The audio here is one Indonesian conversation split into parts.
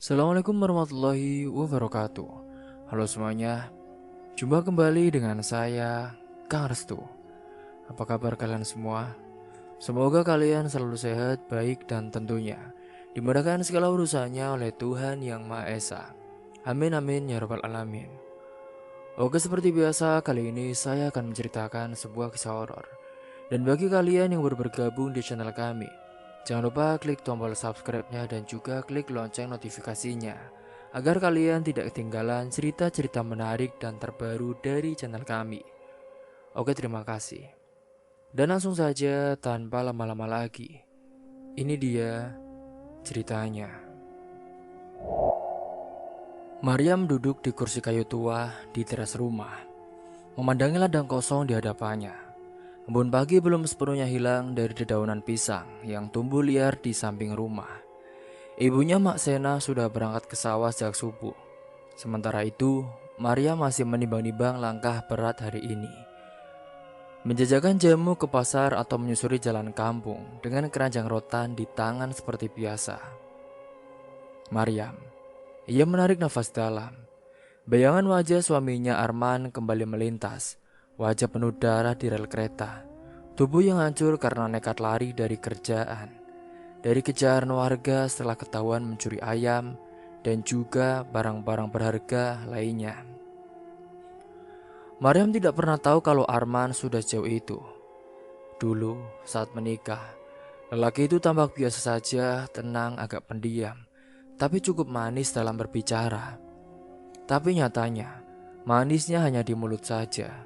Assalamualaikum warahmatullahi wabarakatuh. Halo semuanya, jumpa kembali dengan saya, Kang Restu. Apa kabar kalian semua? Semoga kalian selalu sehat, baik, dan tentunya dimudahkan segala urusannya oleh Tuhan Yang Maha Esa. Amin amin ya rabbal alamin. Oke, seperti biasa, kali ini saya akan menceritakan sebuah kisah horor. Dan bagi kalian yang baru bergabung di channel kami, jangan lupa klik tombol subscribe-nya dan juga klik lonceng notifikasinya agar kalian tidak ketinggalan cerita-cerita menarik dan terbaru dari channel kami. Oke, terima kasih. Dan langsung saja tanpa lama-lama lagi, ini dia ceritanya. Maryam duduk di kursi kayu tua di teras rumah, memandangi ladang kosong di hadapannya. Embun pagi belum sepenuhnya hilang dari dedaunan pisang yang tumbuh liar di samping rumah. Ibunya Mak Sena sudah berangkat ke sawah sejak subuh. Sementara itu, Maria masih menimbang-nimbang langkah berat hari ini. Menjajakan jamu ke pasar atau menyusuri jalan kampung dengan keranjang rotan di tangan seperti biasa. Maryam, ia menarik nafas dalam. Bayangan wajah suaminya Arman kembali melintas. Wajah penuh darah di rel kereta. Tubuh yang hancur karena nekat lari dari kerjaan. Dari kejaran warga setelah ketahuan mencuri ayam dan juga barang-barang berharga lainnya. Maryam tidak pernah tahu kalau Arman sudah sejauh itu. Dulu saat menikah, lelaki itu tampak biasa saja, tenang, agak pendiam, tapi cukup manis dalam berbicara. Tapi nyatanya, manisnya hanya di mulut saja.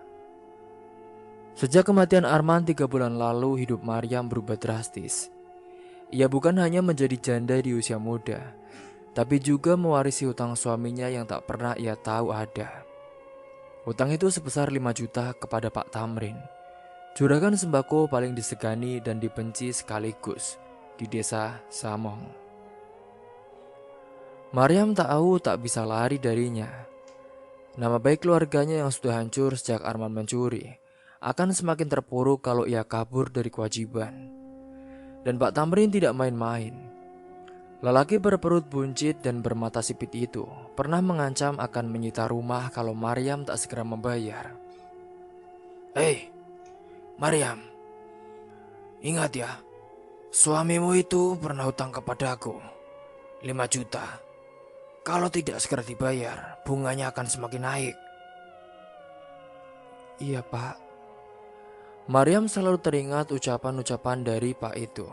Sejak kematian Arman 3 bulan lalu, hidup Maryam berubah drastis. Ia bukan hanya menjadi janda di usia muda, tapi juga mewarisi hutang suaminya yang tak pernah ia tahu ada. Hutang itu sebesar 5 juta kepada Pak Tamrin, juragan sembako paling disegani dan dibenci sekaligus di desa Samong. Maryam tahu tak bisa lari darinya. Nama baik keluarganya yang sudah hancur sejak Arman mencuri akan semakin terpuruk kalau ia kabur dari kewajiban. Dan Pak Tamrin tidak main-main. Lelaki berperut buncit dan bermata sipit itu pernah mengancam akan menyita rumah kalau Maryam tak segera membayar. Hei, Maryam, ingat ya, suamimu itu pernah hutang kepadaku 5 juta. Kalau tidak segera dibayar, bunganya akan semakin naik. Iya, Pak. Maryam selalu teringat ucapan-ucapan dari Pak itu.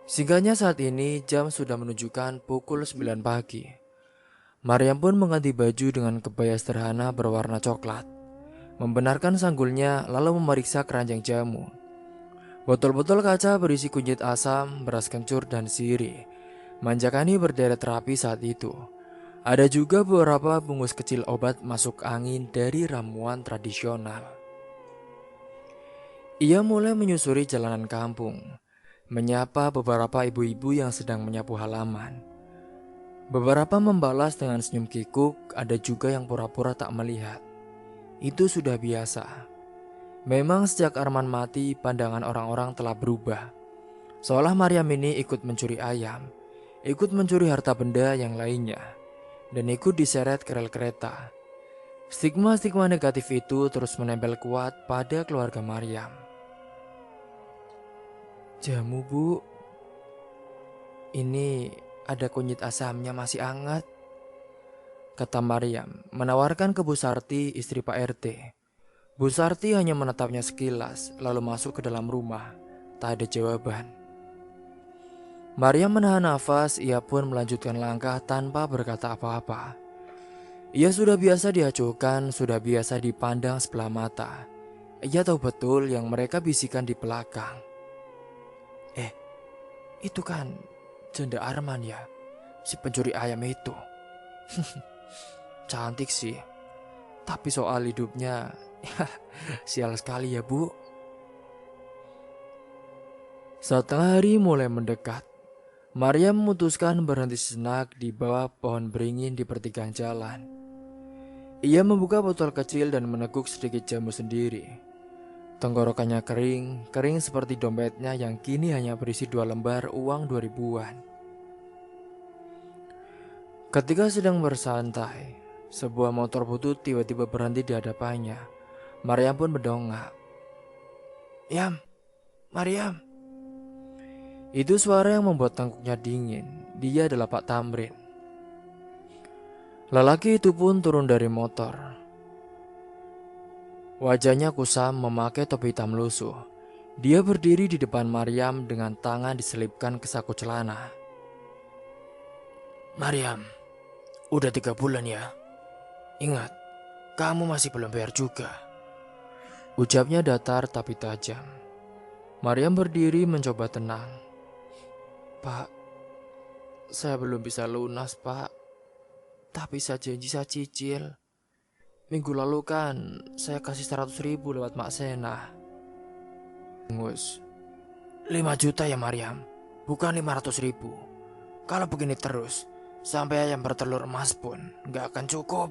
Singkatnya saat ini jam sudah menunjukkan pukul 9 pagi. Maryam pun mengganti baju dengan kebaya sederhana berwarna coklat. Membenarkan sanggulnya lalu memeriksa keranjang jamu. Botol-botol kaca berisi kunyit asam, beras kencur, dan sirih. Manjakani berderet rapi saat itu. Ada juga beberapa bungkus kecil obat masuk angin dari ramuan tradisional. Ia mulai menyusuri jalanan kampung, menyapa beberapa ibu-ibu yang sedang menyapu halaman. Beberapa membalas dengan senyum kikuk, ada juga yang pura-pura tak melihat. Itu sudah biasa. Memang sejak Arman mati, pandangan orang-orang telah berubah. Seolah Maryam ini ikut mencuri ayam, ikut mencuri harta benda yang lainnya, dan ikut diseret ke rel kereta. Stigma-stigma negatif itu terus menempel kuat pada keluarga Maryam. Jamu, Bu. Ini ada kunyit asamnya masih hangat, kata Maryam, menawarkan ke Bu Sarti, istri Pak RT. Bu Sarti hanya menatapnya sekilas, lalu masuk ke dalam rumah. Tak ada jawaban. Maryam menahan nafas, ia pun melanjutkan langkah tanpa berkata apa-apa. Ia sudah biasa diacuhkan, sudah biasa dipandang sebelah mata. Ia tahu betul yang mereka bisikan di belakang. Itu kan janda Arman ya, si pencuri ayam itu. Cantik sih, tapi soal hidupnya, sial sekali ya, Bu. Saat tengah hari mulai mendekat, Maryam memutuskan berhenti sejenak di bawah pohon beringin di pertigaan jalan. Ia membuka botol kecil dan meneguk sedikit jamu sendiri. Tenggorokannya kering seperti dompetnya yang kini hanya berisi 2 lembar uang 2000-an. Ketika sedang bersantai, sebuah motor butut tiba-tiba berhenti di hadapannya. Maryam pun mendongak. "Yam, Maryam." Itu suara yang membuat tengkuknya dingin. Dia adalah Pak Tamrin. Lelaki itu pun turun dari motor. Wajahnya kusam memakai topi hitam lusuh. Dia berdiri di depan Maryam dengan tangan diselipkan ke saku celana. "Maryam, udah 3 bulan ya. Ingat, kamu masih belum bayar juga." Ucapnya datar tapi tajam. Maryam berdiri mencoba tenang. "Pak, saya belum bisa lunas, Pak. Tapi saya janji saya cicil. Minggu lalu kan saya kasih 100.000 lewat Mak Sena." "Ngus, 5 juta ya Maryam, bukan 500.000. Kalau begini terus, sampai ayam bertelur emas pun gak akan cukup."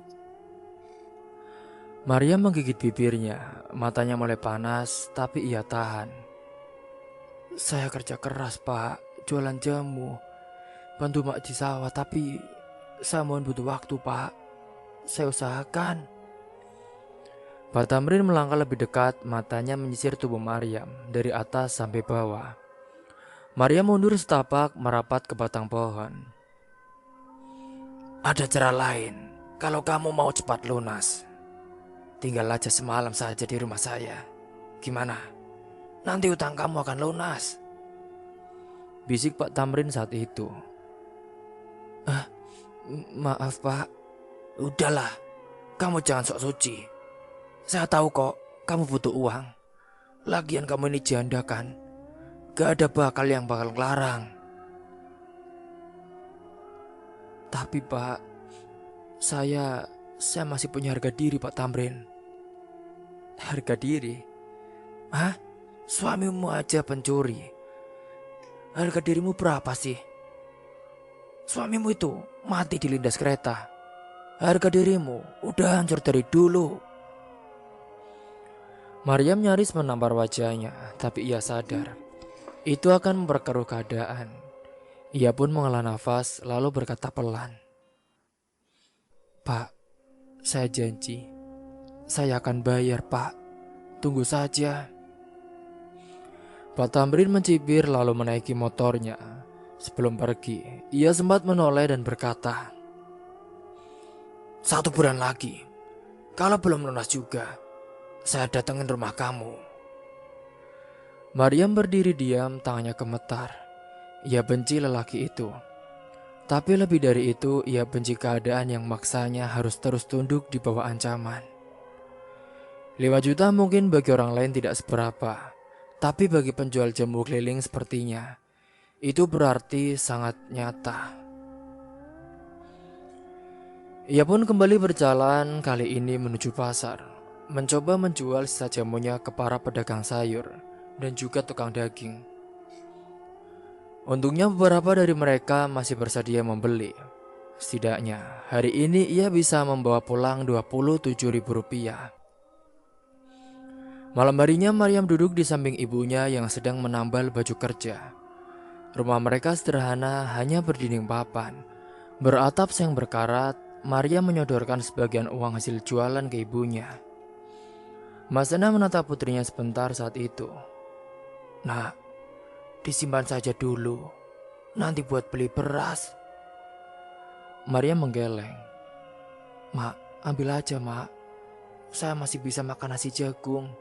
Maryam menggigit bibirnya, matanya mulai panas, tapi ia tahan. "Saya kerja keras, Pak, jualan jamu, bantu mak di sawah, tapi saya mohon butuh waktu, Pak. Saya usahakan." Pak Tamrin melangkah lebih dekat, matanya menyisir tubuh Maryam dari atas sampai bawah. Maryam mundur setapak merapat ke batang pohon. "Ada cara lain, kalau kamu mau cepat lunas. Tinggal aja semalam saja di rumah saya. Gimana? Nanti utang kamu akan lunas." Bisik Pak Tamrin saat itu. "Maaf Pak." "Udahlah, kamu jangan sok suci. Saya tahu kok kamu butuh uang. Lagian kamu ini janda kan. Gak ada bakal yang bakal ngelarang." "Tapi Pak, saya masih punya harga diri Pak Tamrin." "Harga diri? Hah? Suamimu aja pencuri. Harga dirimu berapa sih? Suamimu itu mati dilindas kereta. Harga dirimu udah hancur dari dulu." Maryam nyaris menampar wajahnya, tapi ia sadar itu akan memperkeruh keadaan. Ia pun menghela nafas lalu berkata pelan, "Pak, saya janji. Saya akan bayar, Pak. Tunggu saja." Pak Tamrin mencibir lalu menaiki motornya. Sebelum pergi, ia sempat menoleh dan berkata, "1 bulan lagi, kalau belum lunas juga, saya datengin rumah kamu." Maryam berdiri diam, tangannya gemetar. Ia benci lelaki itu. Tapi lebih dari itu, ia benci keadaan yang maksanya harus terus tunduk di bawah ancaman. 5 juta mungkin bagi orang lain tidak seberapa, tapi bagi penjual jamu keliling sepertinya, itu berarti sangat nyata. Ia pun kembali berjalan, kali ini menuju pasar, mencoba menjual sisa jamunya ke para pedagang sayur dan juga tukang daging. Untungnya beberapa dari mereka masih bersedia membeli. Setidaknya hari ini ia bisa membawa pulang 27.000 rupiah. Malam harinya Maryam duduk di samping ibunya yang sedang menambal baju kerja. Rumah mereka sederhana, hanya berdinding papan. Beratap seng berkarat, Maryam menyodorkan sebagian uang hasil jualan ke ibunya. Mas Ena menatap putrinya sebentar saat itu. "Nak, disimpan saja dulu, nanti buat beli beras." Maryam menggeleng. "Mak, ambil aja mak. Saya masih bisa makan nasi jagung.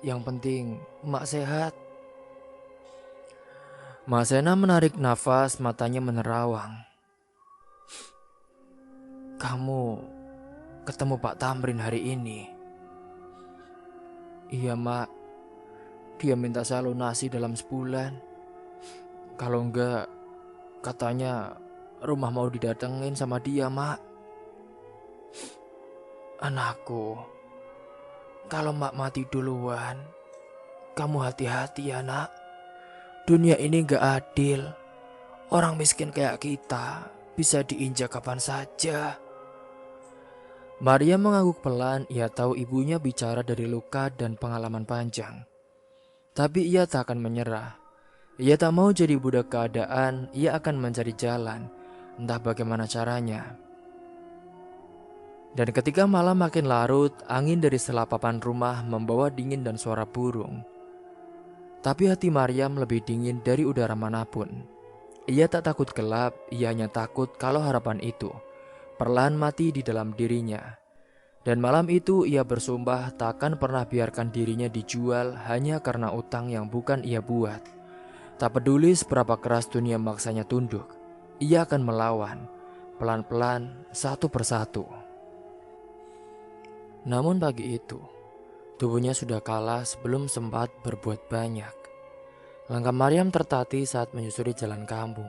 Yang penting mak sehat." Mas Ena menarik nafas, matanya menerawang. "Kamu ketemu Pak Tamrin hari ini?" "Iya mak, dia minta saya lunasi dalam sebulan. Kalau enggak, katanya rumah mau didatengin sama dia mak." "Anakku, kalau mak mati duluan, kamu hati-hati ya nak. Dunia ini gak adil. Orang miskin kayak kita bisa diinjak kapan saja." Maria mengangguk pelan, ia tahu ibunya bicara dari luka dan pengalaman panjang. Tapi ia tak akan menyerah. Ia tak mau jadi budak keadaan, ia akan mencari jalan. entah bagaimana caranya. Dan ketika malam makin larut, angin dari selapapan rumah membawa dingin dan suara burung. Tapi hati Maryam lebih dingin dari udara manapun. Ia tak takut gelap, ia hanya takut kalau harapan itu perlahan mati di dalam dirinya. Dan malam itu ia bersumpah takkan pernah biarkan dirinya dijual hanya karena utang yang bukan ia buat. Tak peduli seberapa keras dunia maksanya tunduk, ia akan melawan, pelan-pelan, satu persatu. Namun pagi itu, tubuhnya sudah kalah sebelum sempat berbuat banyak. Langkah Maryam tertatih saat menyusuri jalan kampung.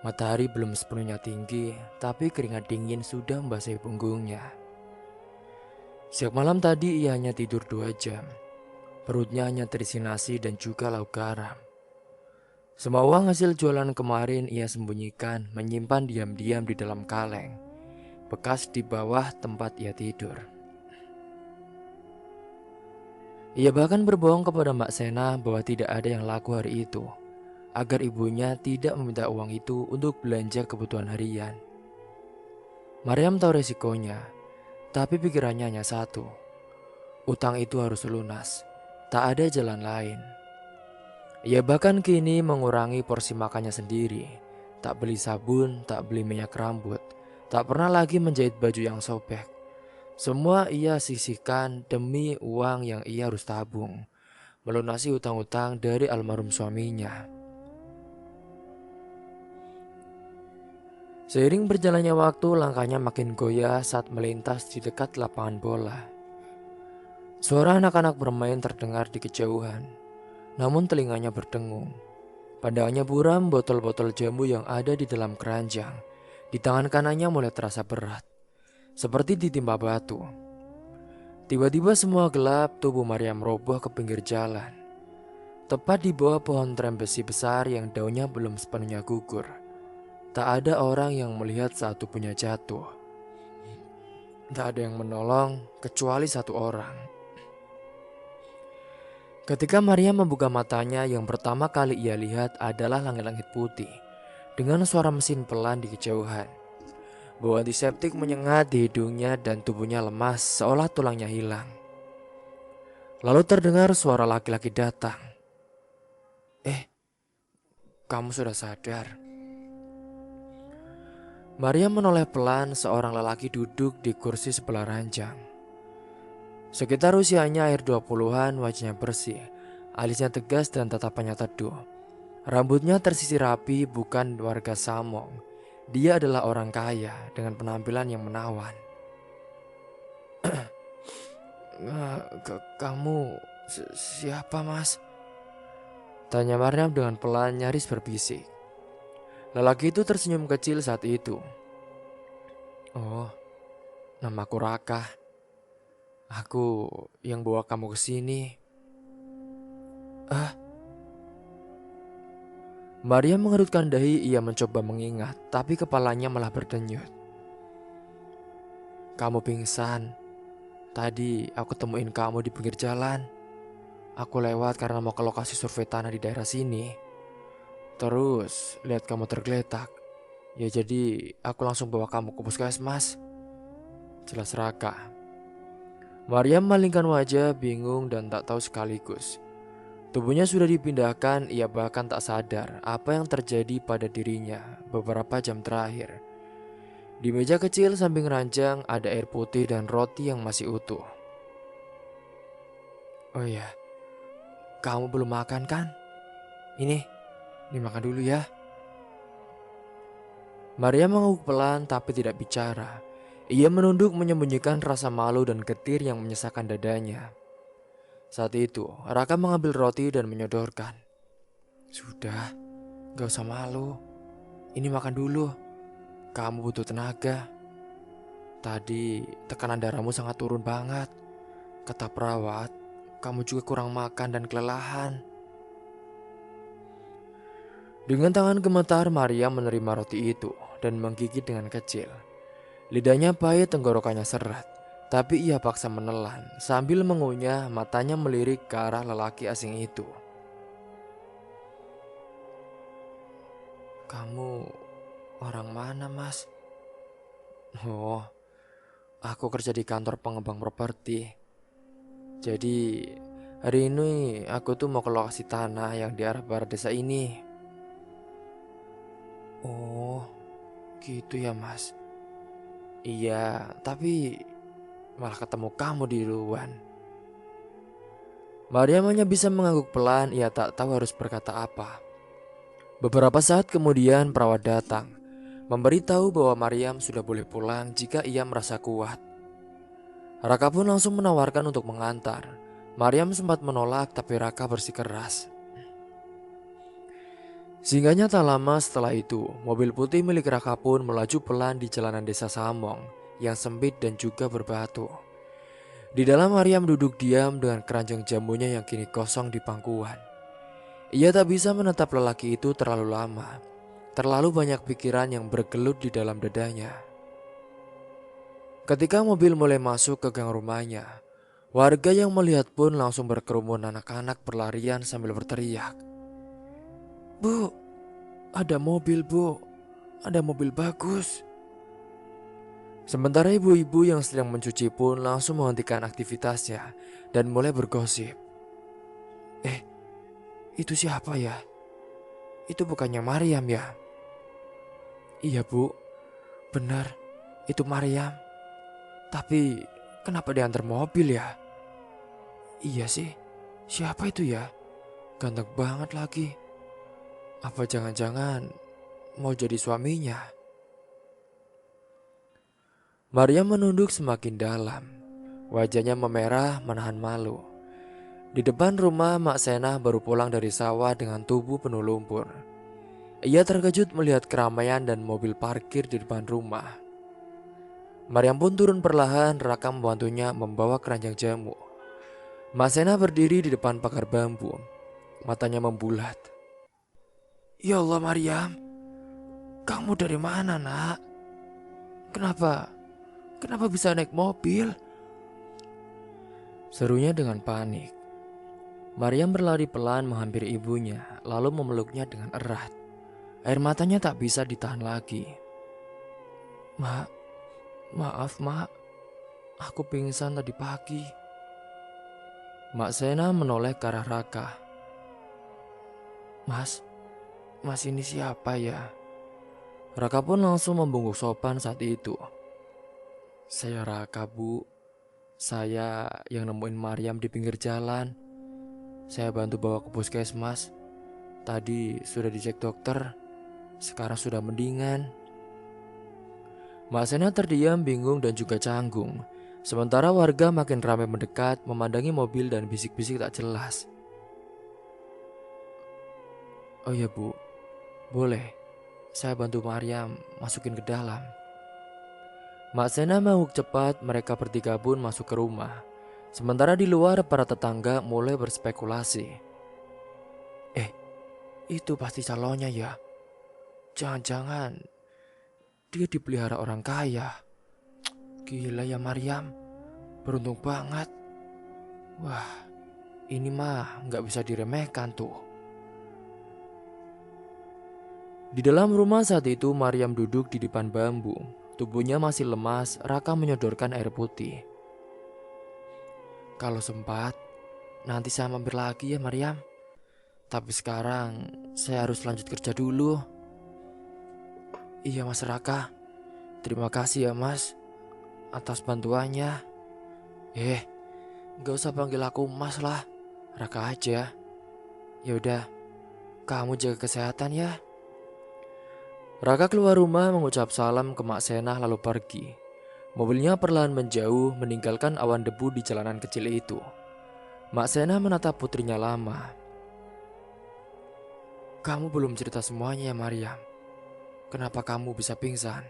Matahari belum sepenuhnya tinggi, tapi keringat dingin sudah membasahi punggungnya. Siang malam tadi ia hanya tidur 2 jam. Perutnya hanya terisi nasi dan juga lauk garam. Semua uang hasil jualan kemarin ia sembunyikan, menyimpan diam-diam di dalam kaleng, bekas di bawah tempat ia tidur. Ia bahkan berbohong kepada Mbak Sena bahwa tidak ada yang laku hari itu, agar ibunya tidak meminta uang itu untuk belanja kebutuhan harian. Maryam tahu resikonya, tapi pikirannya hanya satu. Utang itu harus lunas, tak ada jalan lain. Ia bahkan kini mengurangi porsi makannya sendiri, tak beli sabun, tak beli minyak rambut, tak pernah lagi menjahit baju yang sobek. Semua ia sisihkan demi uang yang ia harus tabung, melunasi utang-utang dari almarhum suaminya. Seiring berjalannya waktu, langkahnya makin goyah saat melintas di dekat lapangan bola. Suara anak-anak bermain terdengar di kejauhan, namun telinganya berdengung. Pandangannya buram botol-botol jamu yang ada di dalam keranjang. Di tangan kanannya mulai terasa berat, seperti ditimpa batu. Tiba-tiba semua gelap, tubuh Maryam roboh ke pinggir jalan. Tepat di bawah pohon trembesi besar yang daunnya belum sepenuhnya gugur. Tak ada orang yang melihat saat tubuhnya jatuh. Tak ada yang menolong kecuali satu orang. Ketika Maryam membuka matanya, yang pertama kali ia lihat adalah langit-langit putih dengan suara mesin pelan di kejauhan. Bau antiseptik menyengat di hidungnya dan tubuhnya lemas seolah tulangnya hilang. Lalu terdengar suara laki-laki datang. Kamu sudah sadar?" Maria menoleh pelan. Seorang lelaki duduk di kursi sebelah ranjang. Sekitar usianya akhir 20-an, wajahnya bersih, alisnya tegas dan tatapannya teduh. Rambutnya tersisir rapi, bukan warga Samong. Dia adalah orang kaya dengan penampilan yang menawan. Kamu siapa, Mas?" tanya Maryam dengan pelan, nyaris berbisik. Lelaki itu tersenyum kecil saat itu. "Oh, namaku Raka. Aku yang bawa kamu ke sini." "Ah?" Maria mengerutkan dahi. Ia mencoba mengingat, tapi kepalanya malah berdenyut. "Kamu pingsan. Tadi aku temuin kamu di pinggir jalan. Aku lewat karena mau ke lokasi survei tanah di daerah sini. Terus lihat kamu tergeletak. Ya jadi aku langsung bawa kamu ke puskesmas," jelas Raka. Maria memalingkan wajah, bingung dan tak tahu sekaligus. Tubuhnya sudah dipindahkan, ia bahkan tak sadar apa yang terjadi pada dirinya beberapa jam terakhir. Di meja kecil samping ranjang ada air putih dan roti yang masih utuh. "Oh iya, kamu belum makan kan? Ini makan dulu ya." Maria mengangguk pelan tapi tidak bicara. Ia menunduk menyembunyikan rasa malu dan getir yang menyesakkan dadanya. Saat itu, Raka mengambil roti dan menyodorkan. "Sudah, gak usah malu. Ini makan dulu. Kamu butuh tenaga. Tadi tekanan darahmu sangat turun banget. Kata perawat, kamu juga kurang makan dan kelelahan." Dengan tangan gemetar, Maria menerima roti itu dan menggigit dengan kecil. Lidahnya pahit, tenggorokannya seret, tapi ia paksa menelan. Sambil mengunyah, matanya melirik ke arah lelaki asing itu. "Kamu Orang mana, Mas? Oh, aku kerja di kantor pengembang properti. Jadi, hari ini aku tuh mau ke lokasi tanah yang di arah barat desa ini. Oh, gitu ya, Mas. Iya, tapi malah ketemu kamu di duluan. Mariam hanya bisa mengangguk pelan, ia tak tahu harus berkata apa. Beberapa saat kemudian perawat datang, memberitahu bahwa Mariam sudah boleh pulang jika ia merasa kuat. Raka pun langsung menawarkan untuk mengantar. Mariam sempat menolak tapi Raka bersikeras. Singgahnya tak lama setelah itu, mobil putih milik Raka pun melaju pelan di jalanan desa Samong yang sempit dan juga berbatu. Di dalam Mariam duduk diam dengan keranjang jamunya yang kini kosong di pangkuan. Ia tak bisa menatap lelaki itu terlalu lama. Terlalu banyak pikiran yang bergelut di dalam dadanya. Ketika mobil mulai masuk ke gang rumahnya, warga yang melihat pun langsung berkerumun, anak-anak berlarian sambil berteriak. "Bu, ada mobil, Bu. Ada mobil bagus." Sementara ibu-ibu yang sedang mencuci pun langsung menghentikan aktivitasnya dan mulai bergosip. "Eh, itu siapa ya? Itu bukannya Mariam ya?" "Iya, Bu. Benar, itu Mariam. Tapi kenapa diantar mobil ya?" "Iya sih, siapa itu ya? Ganteng banget lagi. Apa jangan-jangan mau jadi suaminya?" Mariam menunduk semakin dalam. Wajahnya memerah menahan malu. Di depan rumah Mak Senah baru pulang dari sawah dengan tubuh penuh lumpur. Ia terkejut melihat keramaian dan mobil parkir di depan rumah. Mariam pun turun perlahan, Raka membantunya membawa keranjang jamu. Mak Senah berdiri di depan pagar bambu. Matanya membulat. "Ya Allah Mariam, kamu dari mana nak? Kenapa bisa naik mobil?" Serunya dengan panik. Mariam berlari pelan menghampiri ibunya, lalu memeluknya dengan erat. Air matanya tak bisa ditahan lagi. "Mak, maaf mak, aku pingsan tadi pagi." Mak Sena menoleh ke arah Raka. Mas ini siapa ya?" Raka pun langsung membungkuk sopan saat itu. "Saya Raka, Bu. Saya yang nemuin Mariam di pinggir jalan. Saya bantu bawa ke puskesmas. Tadi sudah dicek dokter, sekarang sudah mendingan." Mak Sena terdiam bingung dan juga canggung. Sementara warga makin ramai mendekat, memandangi mobil dan bisik-bisik tak jelas. "Oh ya Bu, boleh saya bantu Mariam masukin ke dalam." Mak Sena mengangguk cepat, mereka bertiga pun masuk ke rumah. Sementara di luar para tetangga mulai berspekulasi. "Eh, itu pasti calonnya ya. Jangan-jangan dia dipelihara orang kaya. Gila ya Mariam, beruntung banget. Wah, ini mah nggak bisa diremehkan tuh." Di dalam rumah saat itu Mariam duduk di depan bambu. Tubuhnya masih lemas, Raka menyodorkan air putih. "Kalau sempat, nanti saya mampir lagi ya Mariam. Tapi sekarang saya harus lanjut kerja dulu." "Iya Mas Raka, terima kasih ya Mas atas bantuannya." "Eh, gak usah panggil aku Mas lah, Raka aja. Yaudah, kamu jaga kesehatan ya." Raka keluar rumah mengucap salam ke Mak Senah lalu pergi. Mobilnya perlahan menjauh meninggalkan awan debu di jalanan kecil itu. Mak Senah menatap putrinya lama. "Kamu belum cerita semuanya ya Mariam. Kenapa kamu bisa pingsan?"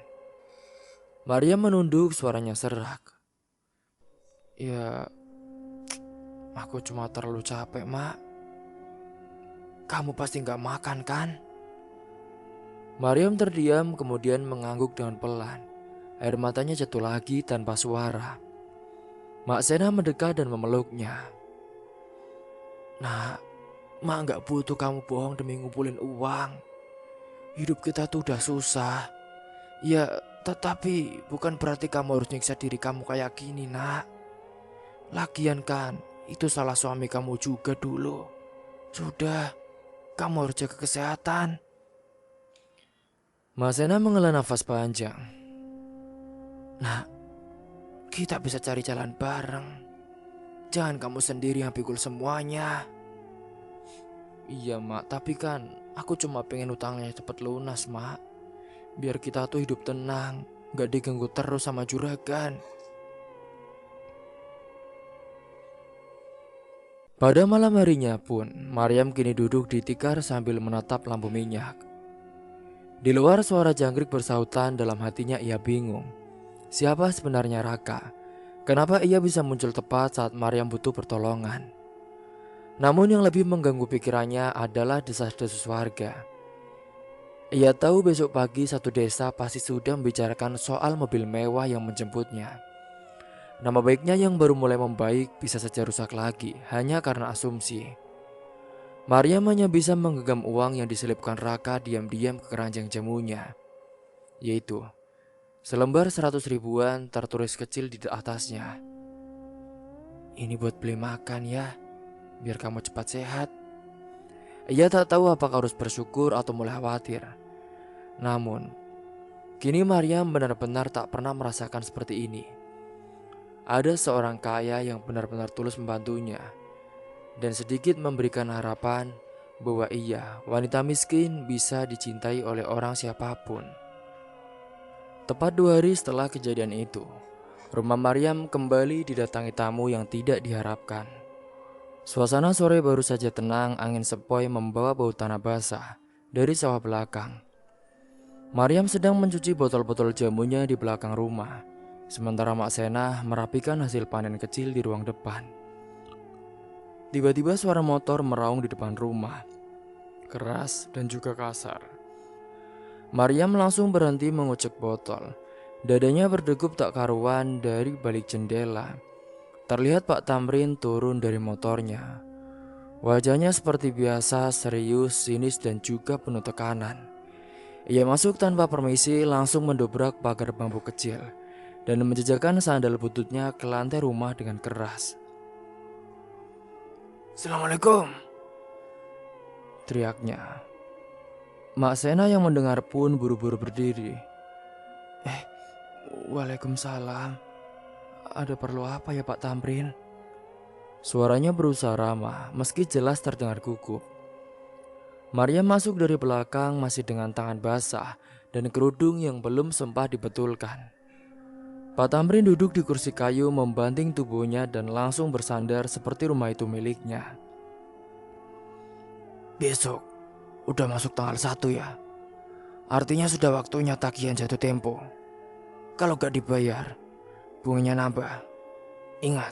Mariam menunduk, suaranya serak. "Ya, aku cuma terlalu capek mak." "Kamu pasti gak makan kan?" Mariam terdiam kemudian mengangguk dengan pelan. Air matanya jatuh lagi tanpa suara. Mak Sena mendekat dan memeluknya. "Nak, mak gak butuh kamu bohong demi ngumpulin uang. Hidup kita tuh udah susah. Ya, tetapi bukan berarti kamu harus nyiksa diri kamu kayak gini, nak. Lagian kan, itu salah suami kamu juga dulu. Sudah, kamu harus jaga kesehatan. Mbak Sena menghela nafas panjang. Nah, kita bisa cari jalan bareng. Jangan kamu sendiri yang pikul semuanya. Iya mak, tapi kan aku cuma pengen utangnya cepet lunas mak. Biar kita tuh hidup tenang, gak diganggu terus sama juragan. Pada malam harinya pun, Maryam kini duduk di tikar sambil menatap lampu minyak. Di luar suara jangkrik bersautan, dalam hatinya ia bingung. Siapa sebenarnya Raka? Kenapa ia bisa muncul tepat saat Maryam butuh pertolongan? Namun yang lebih mengganggu pikirannya adalah desas-desus warga. Ia tahu besok pagi satu desa pasti sudah membicarakan soal mobil mewah yang menjemputnya. Nama baiknya yang baru mulai membaik bisa saja rusak lagi hanya karena asumsi. Maryam hanya bisa menggenggam uang yang diselipkan Raka diam-diam ke keranjang jamunya, yaitu selembar 100 ribuan tertulis kecil di atasnya. Ini buat beli makan ya, biar kamu cepat sehat. Ia tak tahu apakah harus bersyukur atau mulai khawatir. Namun, kini Maryam benar-benar tak pernah merasakan seperti ini. Ada seorang kaya yang benar-benar tulus membantunya dan sedikit memberikan harapan bahwa ia, wanita miskin, bisa dicintai oleh orang siapapun. Tepat 2 hari setelah kejadian itu, rumah Maryam kembali didatangi tamu yang tidak diharapkan. Suasana sore baru saja tenang, angin sepoi membawa bau tanah basah dari sawah belakang. Maryam sedang mencuci botol-botol jamunya di belakang rumah, sementara Mak Sena merapikan hasil panen kecil di ruang depan. Tiba-tiba suara motor meraung di depan rumah, keras dan juga kasar. Maryam langsung berhenti mengucek botol. Dadanya berdegup tak karuan. Dari balik jendela terlihat Pak Tamrin turun dari motornya. Wajahnya seperti biasa, serius, sinis dan juga penuh tekanan. Ia masuk tanpa permisi, langsung mendobrak pagar bambu kecil dan menjejakkan sandal bututnya ke lantai rumah dengan keras. Assalamualaikum, Teriaknya. Mak Sena yang mendengar pun buru-buru berdiri. Waalaikumsalam. Ada perlu apa ya Pak Tamrin? Suaranya berusaha ramah meski jelas terdengar gugup. Maria masuk dari belakang masih dengan tangan basah dan kerudung yang belum sempat dibetulkan. Pak Tamrin duduk di kursi kayu membanting tubuhnya dan langsung bersandar seperti rumah itu miliknya. Besok udah masuk tanggal 1 ya. Artinya sudah waktunya tagihan jatuh tempo. Kalau gak dibayar, bunganya nambah. Ingat,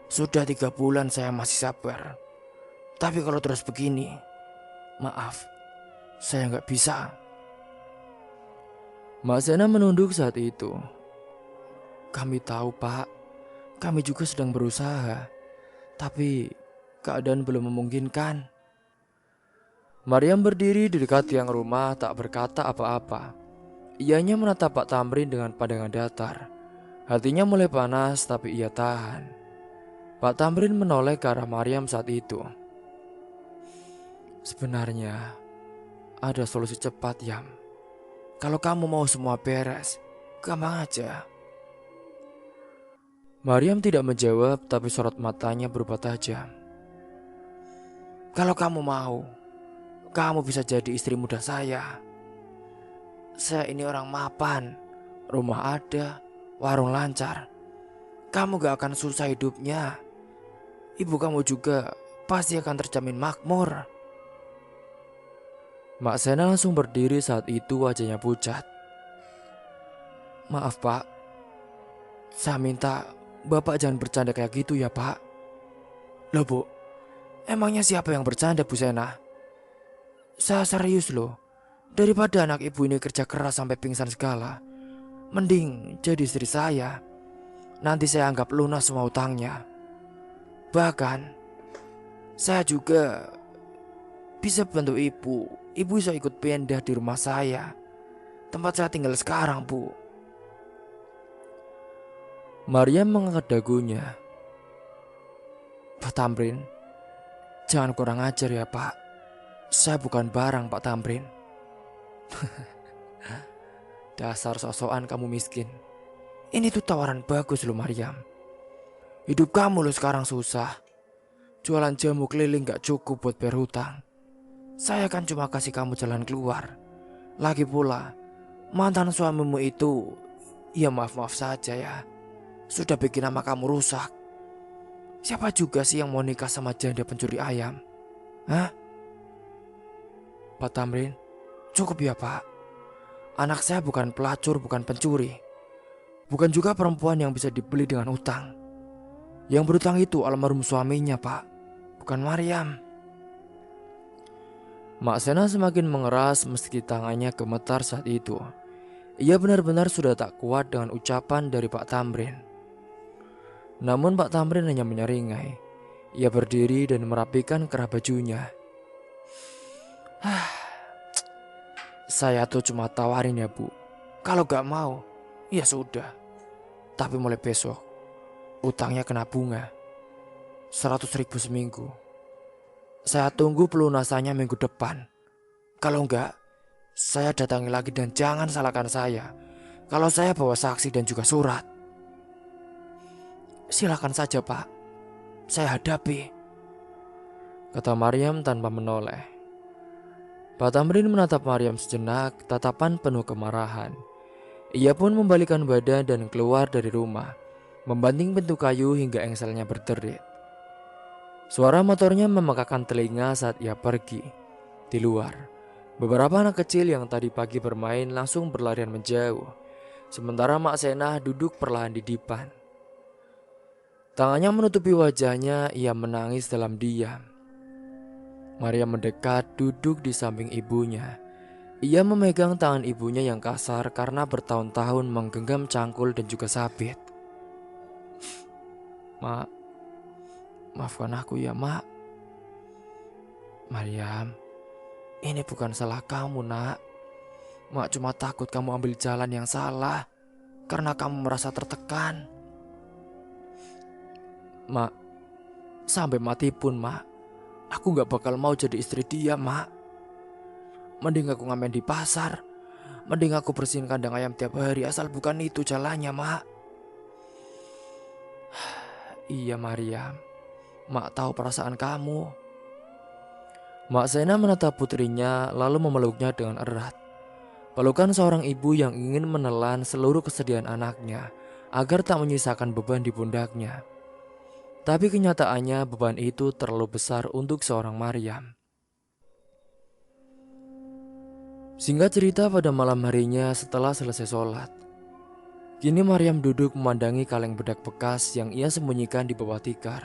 sudah 3 bulan saya masih sabar. Tapi kalau terus begini, maaf, saya gak bisa. Mbak Sena menunduk saat itu. Kami tahu Pak, kami juga sedang berusaha, tapi keadaan belum memungkinkan. Maryam berdiri di dekat tiang rumah tak berkata apa-apa. Ianya menatap Pak Tamrin dengan pandangan datar. Hatinya mulai panas tapi ia tahan. Pak Tamrin menoleh ke arah Maryam saat itu. Sebenarnya ada solusi cepat Yam. Kalau kamu mau semua beres, gampang aja. Maryam tidak menjawab tapi sorot matanya berubah tajam. Kalau kamu mau, kamu bisa jadi istri muda saya. Saya ini orang mapan, rumah ada, warung lancar. Kamu gak akan susah hidupnya. Ibu kamu juga pasti akan terjamin makmur. Mak Sena langsung berdiri saat itu, wajahnya pucat. Maaf Pak, saya minta Bapak jangan bercanda kayak gitu ya Pak. Loh Bu, emangnya siapa yang bercanda Bu Sena? Saya serius loh. Daripada anak ibu ini kerja keras sampai pingsan segala, mending jadi istri saya. Nanti saya anggap lunas semua utangnya. Bahkan saya juga bisa bantu ibu. Ibu bisa ikut pindah di rumah saya. tempat saya tinggal sekarang, Bu. Maryam mengangkat dagunya. Pak Tamrin, jangan kurang ajar ya, Pak. Saya bukan barang, Pak Tamrin. Dasar sosokan kamu miskin. Ini tuh tawaran bagus loh, Maryam. Hidup kamu loh sekarang susah. Jualan jamu keliling gak cukup buat bayar hutang. Saya kan cuma kasih kamu jalan keluar. Lagi pula, mantan suamimu itu, ya maaf-maaf saja ya, sudah bikin nama kamu rusak. Siapa juga sih yang mau nikah sama janda pencuri ayam? Hah? Pak Tamrin, cukup ya Pak. Anak saya bukan pelacur, bukan pencuri. Bukan juga perempuan yang bisa dibeli dengan utang. Yang berutang itu almarhum suaminya, Pak, bukan Maryam. Mak Sena semakin mengeras meski tangannya gemetar saat itu. Ia benar-benar sudah tak kuat dengan ucapan dari Pak Tamrin. Namun Pak Tamrin hanya menyeringai. Ia berdiri dan merapikan kerah bajunya. Saya tuh cuma tawarin ya Bu. Kalau gak mau, ya sudah. Tapi mulai besok, utangnya kena bunga 100.000 seminggu. Saya tunggu pelunasannya minggu depan. Kalau enggak, saya datangi lagi dan jangan salahkan saya. Kalau saya bawa saksi dan juga surat. Silakan saja Pak, saya hadapi, kata Maryam tanpa menoleh. Pak Tamrin menatap Maryam sejenak, tatapan penuh kemarahan. Ia pun membalikkan badan dan keluar dari rumah, membanting pintu kayu hingga engselnya berderit. Suara motornya memekakan telinga saat ia pergi. Di luar, beberapa anak kecil yang tadi pagi bermain langsung berlarian menjauh, sementara Mak Senah duduk perlahan di dipan. Tangannya menutupi wajahnya, ia menangis dalam diam. Maria mendekat duduk di samping ibunya. Ia memegang tangan ibunya yang kasar karena bertahun-tahun menggenggam cangkul dan juga sabit. Mak, maafkan aku ya Mak. Maryam, ini bukan salah kamu nak. Mak cuma takut kamu ambil jalan yang salah karena kamu merasa tertekan. Mak, sampai mati pun Mak, aku gak bakal mau jadi istri dia Mak. Mending aku ngamen di pasar, mending aku bersihin kandang ayam tiap hari asal bukan itu jalannya Mak. Iya Maryam, Mak tahu perasaan kamu. Mak Sena menatap putrinya lalu memeluknya dengan erat. Pelukan seorang ibu yang ingin menelan seluruh kesedihan anaknya agar tak menyisakan beban di pundaknya. Tapi kenyataannya beban itu terlalu besar untuk seorang Maryam. Singkat cerita, pada malam harinya setelah selesai sholat, kini Maryam duduk memandangi kaleng bedak bekas yang ia sembunyikan di bawah tikar.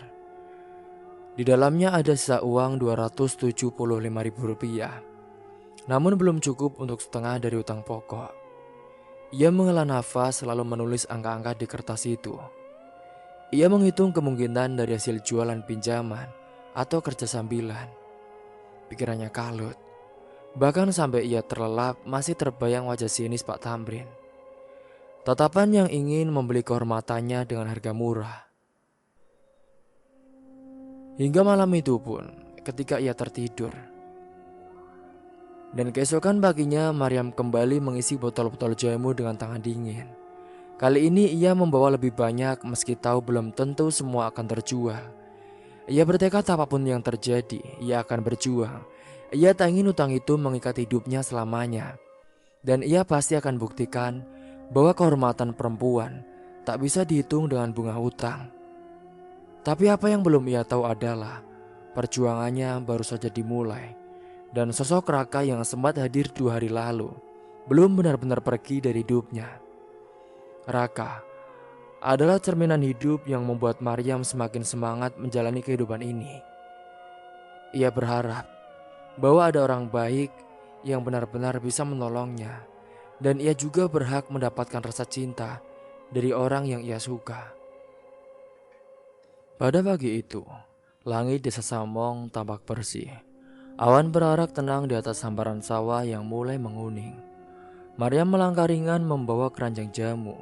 Di dalamnya ada sisa uang Rp275.000, namun belum cukup untuk setengah dari utang pokok. Ia menghela nafas lalu menulis angka-angka di kertas itu. Ia menghitung kemungkinan dari hasil jualan pinjaman atau kerja sambilan. Pikirannya kalut. Bahkan sampai ia terlelap masih terbayang wajah sinis Pak Tamrin. Tatapan yang ingin membeli kehormatannya dengan harga murah. Hingga malam itu pun ketika ia tertidur. Dan keesokan paginya Maryam kembali mengisi botol-botol jamu dengan tangan dingin. Kali ini ia membawa lebih banyak meski tahu belum tentu semua akan terjual. Ia bertekad apapun yang terjadi, ia akan berjuang. Ia tak ingin utang itu mengikat hidupnya selamanya. Dan ia pasti akan buktikan bahwa kehormatan perempuan tak bisa dihitung dengan bunga utang. Tapi apa yang belum ia tahu adalah perjuangannya baru saja dimulai. Dan sosok Raka yang sempat hadir 2 hari lalu belum benar-benar pergi dari hidupnya. Raka adalah cerminan hidup yang membuat Maryam semakin semangat menjalani kehidupan ini. Ia berharap bahwa ada orang baik yang benar-benar bisa menolongnya, dan ia juga berhak mendapatkan rasa cinta dari orang yang ia suka. Pada pagi itu, langit desa Samong tampak bersih. Awan berarak tenang di atas hamparan sawah yang mulai menguning. Maryam melangkah ringan membawa keranjang jamu.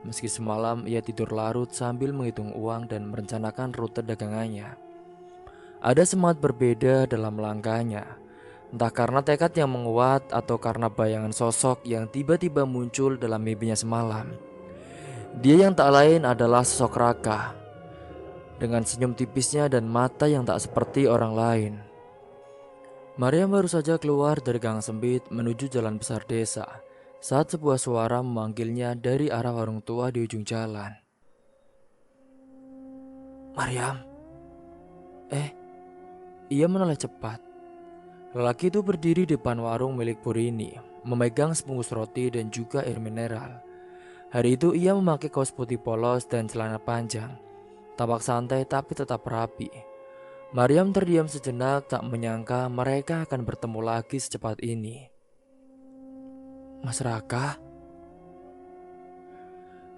Meski semalam ia tidur larut sambil menghitung uang dan merencanakan rute dagangannya. Ada semangat berbeda dalam langkahnya. Entah karena tekad yang menguat atau karena bayangan sosok yang tiba-tiba muncul dalam mimpinya semalam. Dia yang tak lain adalah sosok Raka. Dengan senyum tipisnya dan mata yang tak seperti orang lain. Maryam baru saja keluar dari gang sempit menuju jalan besar desa saat sebuah suara memanggilnya dari arah warung tua di ujung jalan. Maryam, Ia menoleh cepat. Lelaki itu berdiri di depan warung milik Purini, memegang sebungkus roti dan juga air mineral. Hari itu ia memakai kaos putih polos dan celana panjang. Tampak santai tapi tetap rapi. Maryam terdiam sejenak, tak menyangka mereka akan bertemu lagi secepat ini. Mas Raka?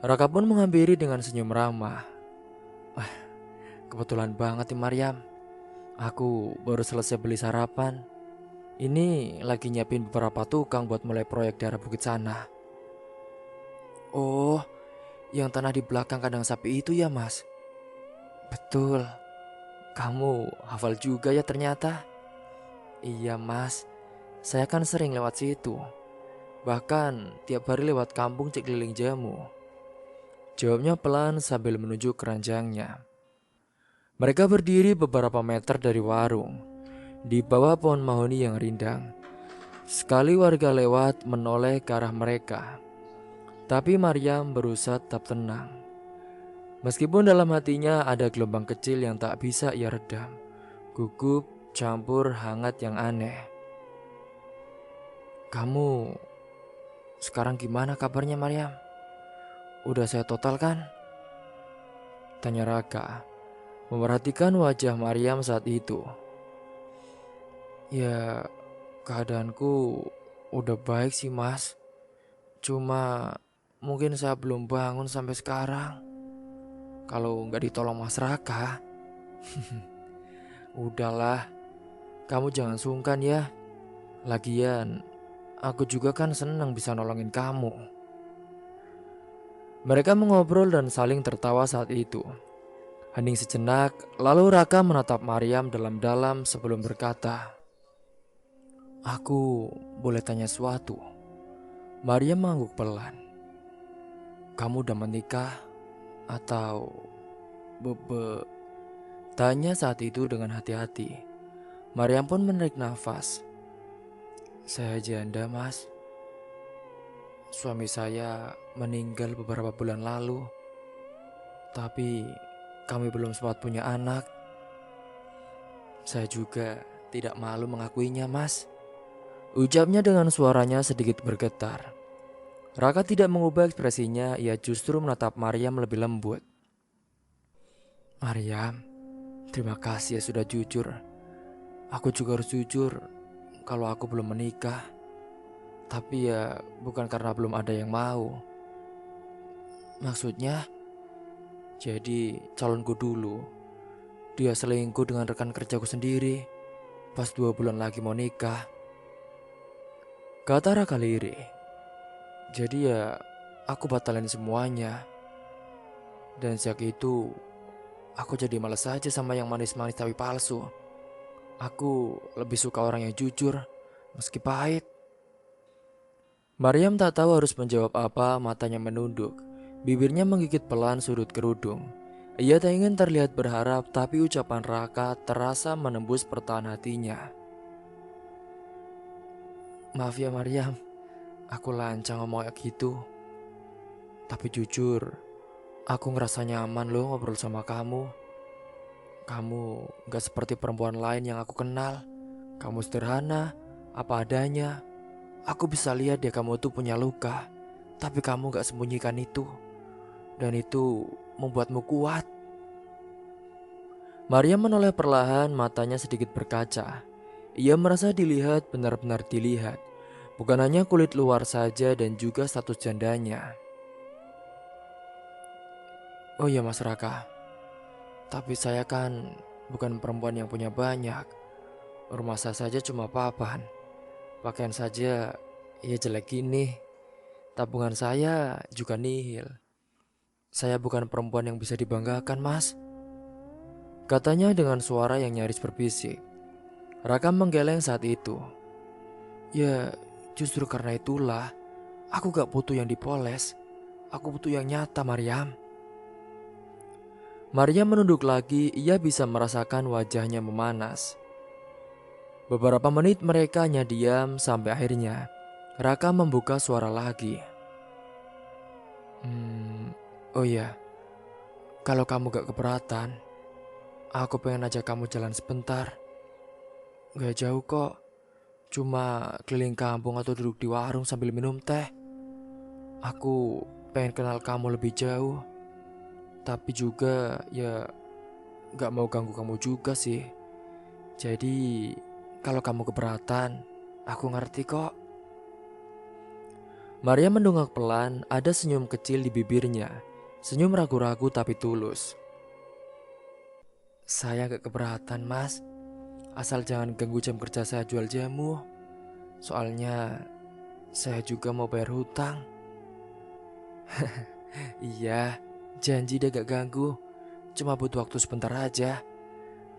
Raka pun menghampiri dengan senyum ramah. Kebetulan banget nih Maryam. Aku baru selesai beli sarapan. Ini lagi nyiapin beberapa tukang buat mulai proyek di arah bukit sana. Oh, yang tanah di belakang kandang sapi itu ya mas? Betul. Kamu hafal juga ya ternyata. Iya mas, saya kan sering lewat situ. Bahkan tiap hari lewat kampung Cikliling Jamu. Jawabnya pelan sambil menunjuk keranjangnya. Mereka berdiri beberapa meter dari warung, di bawah pohon mahoni yang rindang. Sekali warga lewat menoleh ke arah mereka. Tapi Maryam berusaha tetap tenang. Meskipun dalam hatinya ada gelombang kecil yang tak bisa ia redam. Gugup campur hangat yang aneh. Kamu sekarang gimana kabarnya Maryam? Udah saya total kan? Tanya Raka, memerhatikan wajah Maryam saat itu. Ya, keadaanku udah baik sih mas. Cuma mungkin saya belum bangun sampai sekarang. Kalau nggak ditolong mas Raka. Udahlah, kamu jangan sungkan ya. Lagian, aku juga kan senang bisa nolongin kamu. Mereka mengobrol dan saling tertawa saat itu. Hening sejenak, lalu Raka menatap Maryam dalam-dalam sebelum berkata, Aku boleh tanya sesuatu? Maryam mengangguk pelan. Kamu udah menikah? Atau bebe? Tanya saat itu dengan hati-hati. Maryam pun menarik nafas. Saya janda mas. Suami saya meninggal beberapa bulan lalu. Tapi kami belum sempat punya anak. Saya juga tidak malu mengakuinya mas. Ucapnya dengan suaranya sedikit bergetar. Raka tidak mengubah ekspresinya, ia justru menatap Maryam lebih lembut. Maryam, terima kasih ya sudah jujur. Aku juga harus jujur kalau aku belum menikah. Tapi ya bukan karena belum ada yang mau. Maksudnya, jadi calonku dulu, dia selingkuh dengan rekan kerjaku sendiri pas 2 bulan lagi mau nikah. Kata Raka lirih. Jadi ya aku batalin semuanya. Dan sejak itu aku jadi malas aja sama yang manis-manis tapi palsu. Aku lebih suka orang yang jujur meski pahit. Maryam tak tahu harus menjawab apa, matanya menunduk. Bibirnya menggigit pelan sudut kerudung. Ia tak ingin terlihat berharap, tapi ucapan Raka terasa menembus pertahanan hatinya. Maaf ya Maryam, aku lancang ngomong kayak gitu. Tapi jujur, aku ngerasa nyaman loh ngobrol sama kamu. Kamu gak seperti perempuan lain yang aku kenal. Kamu sederhana, apa adanya. Aku bisa lihat ya kamu tuh punya luka, tapi kamu gak sembunyikan itu. Dan itu membuatmu kuat. Maryam menoleh perlahan, matanya sedikit berkaca. Ia merasa dilihat, benar-benar dilihat. Bukan hanya kulit luar saja dan juga status jandanya. Oh iya Mas Raka, tapi saya kan bukan perempuan yang punya banyak. Rumah saya saja cuma papan. Pakaian saja ya jelek gini. tabungan saya juga nihil. Saya bukan perempuan yang bisa dibanggakan, Mas. Katanya dengan suara yang nyaris berbisik. Raka menggeleng saat itu. Ya, justru karena itulah aku gak butuh yang dipoles. Aku butuh yang nyata, Maryam. Maryam menunduk lagi, ia bisa merasakan wajahnya memanas. Beberapa menit mereka hanya diam sampai akhirnya Raka membuka suara lagi. Oh iya, kalau kamu gak keberatan, aku pengen ajak kamu jalan sebentar. Gak jauh kok, cuma keliling kampung atau duduk di warung sambil minum teh. Aku pengen kenal kamu lebih jauh, tapi juga ya gak mau ganggu kamu juga sih. Jadi kalau kamu keberatan, aku ngerti kok. Maria mendongak pelan, ada senyum kecil di bibirnya. Senyum ragu-ragu tapi tulus. Saya gak keberatan, Mas. Asal jangan ganggu jam kerja saya jual jamu. Soalnya saya juga mau bayar hutang. Iya, janji deh gak ganggu. Cuma butuh waktu sebentar aja.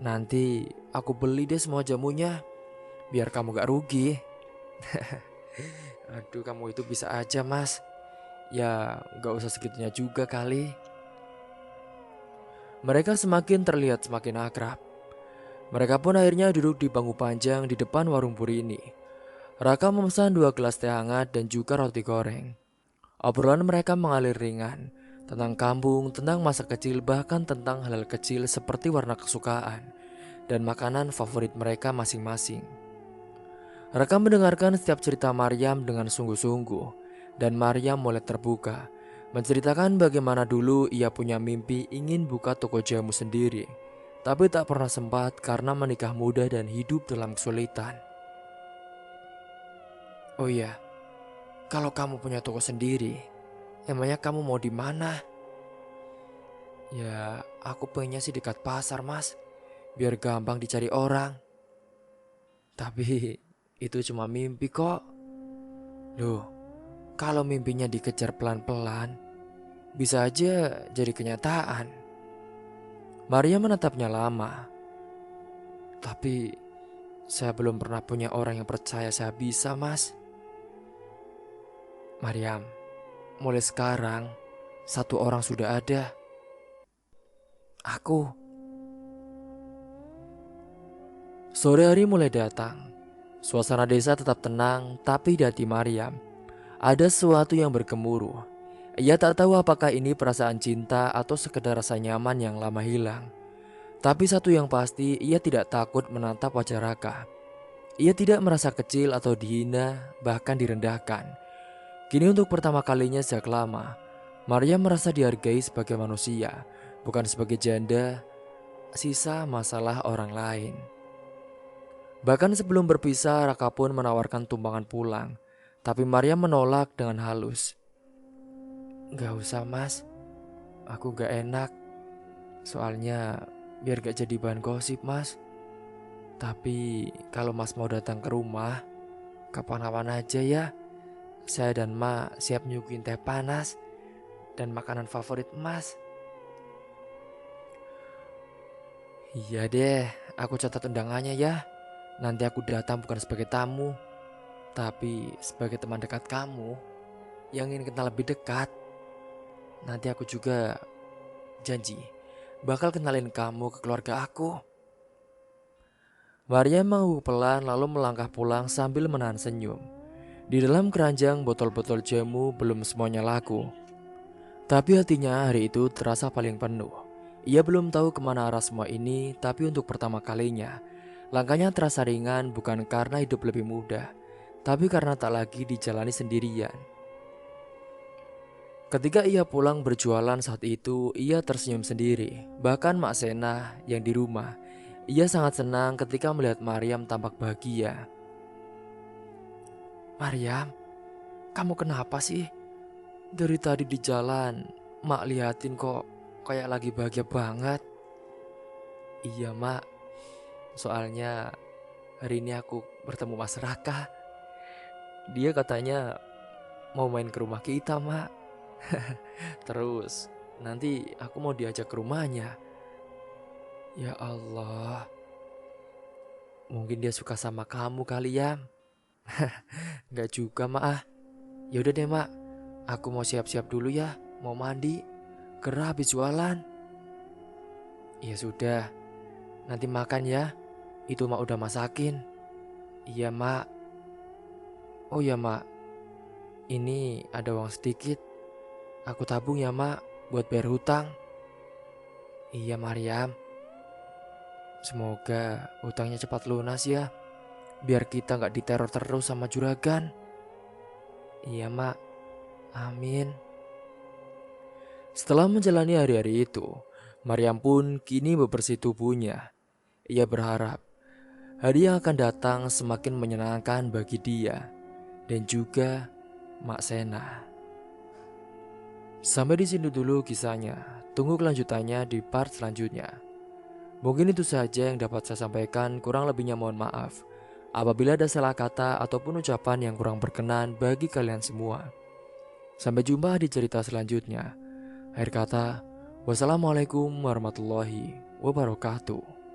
Nanti aku beli deh semua jamunya, biar kamu gak rugi. Aduh, kamu itu bisa aja, Mas. Ya gak usah segitunya juga kali. Mereka semakin terlihat semakin akrab. Mereka pun akhirnya duduk di bangku panjang di depan warung puri ini. Raka memesan 2 gelas teh hangat dan juga roti goreng. Obrolan mereka mengalir ringan, tentang kampung, tentang masa kecil, bahkan tentang hal-hal kecil seperti warna kesukaan dan makanan favorit mereka masing-masing. Raka mendengarkan setiap cerita Maryam dengan sungguh-sungguh, dan Maryam mulai terbuka, menceritakan bagaimana dulu ia punya mimpi ingin buka toko jamu sendiri, tapi tak pernah sempat karena menikah muda dan hidup dalam kesulitan. Oh iya, kalau kamu punya toko sendiri, emangnya kamu mau di mana? Ya, aku pengennya sih dekat pasar, Mas, biar gampang dicari orang. Tapi itu cuma mimpi kok. Loh, kalau mimpinya dikejar pelan-pelan, bisa aja jadi kenyataan. Maria menatapnya lama. Tapi saya belum pernah punya orang yang percaya saya bisa, Mas. Maryam, mulai sekarang satu orang sudah ada. Aku. Sore hari mulai datang. Suasana desa tetap tenang, tapi di hati Maryam ada sesuatu yang bergemuruh. Ia tak tahu apakah ini perasaan cinta atau sekedar rasa nyaman yang lama hilang. Tapi satu yang pasti, ia tidak takut menatap wajah Raka. Ia tidak merasa kecil atau dihina, bahkan direndahkan. Kini untuk pertama kalinya sejak lama, Maria merasa dihargai sebagai manusia, bukan sebagai janda, sisa masalah orang lain. Bahkan sebelum berpisah, Raka pun menawarkan tumpangan pulang. Tapi Maria menolak dengan halus. Gak usah, Mas, aku gak enak. Soalnya biar gak jadi bahan gosip, Mas. Tapi kalau Mas mau datang ke rumah, kapan-kapan aja ya. Saya dan Ma siap nyuguhin teh panas dan makanan favorit Mas. Iya deh, aku catat undangannya ya. Nanti aku datang bukan sebagai tamu, tapi sebagai teman dekat kamu yang ingin kenal lebih dekat. Nanti aku juga janji bakal kenalin kamu ke keluarga aku. Maria mengangguk pelan lalu melangkah pulang sambil menahan senyum. Di dalam keranjang botol-botol jamu belum semuanya laku. Tapi hatinya hari itu terasa paling penuh. Ia belum tahu kemana arah semua ini, tapi untuk pertama kalinya langkahnya terasa ringan, bukan karena hidup lebih mudah, tapi karena tak lagi dijalani sendirian. Ketika ia pulang berjualan saat itu, ia tersenyum sendiri. Bahkan Mak Sena yang di rumah, ia sangat senang ketika melihat Maryam tampak bahagia. Maryam, kamu kenapa sih? Dari tadi di jalan, Mak liatin kok kayak lagi bahagia banget. Iya, Mak. Soalnya hari ini aku bertemu Mas Raka. Dia katanya mau main ke rumah kita, Mak. Terus nanti aku mau diajak ke rumahnya. Ya Allah, mungkin dia suka sama kamu kali ya. Nggak juga, Mak. Ya udah deh, Mak. Aku mau siap-siap dulu ya, mau mandi. Gerah habis jualan. Ya sudah, nanti makan ya. Itu Mak udah masakin. Iya, Mak. Oh ya, Mak. Ini ada uang sedikit. Aku tabung ya, Mak, buat bayar hutang. Iya, Mariam. Semoga hutangnya cepat lunas ya. Biar kita nggak diteror terus sama juragan. Iya, Mak. Amin. Setelah menjalani hari-hari itu, Mariam pun kini bebersih tubuhnya. Ia berharap hari yang akan datang semakin menyenangkan bagi dia dan juga Mak Sena. Sampai di sini dulu kisahnya. Tunggu kelanjutannya di part selanjutnya. Mungkin itu saja yang dapat saya sampaikan, kurang lebihnya mohon maaf apabila ada salah kata ataupun ucapan yang kurang berkenan bagi kalian semua. Sampai jumpa di cerita selanjutnya. Akhir kata, wassalamualaikum warahmatullahi wabarakatuh.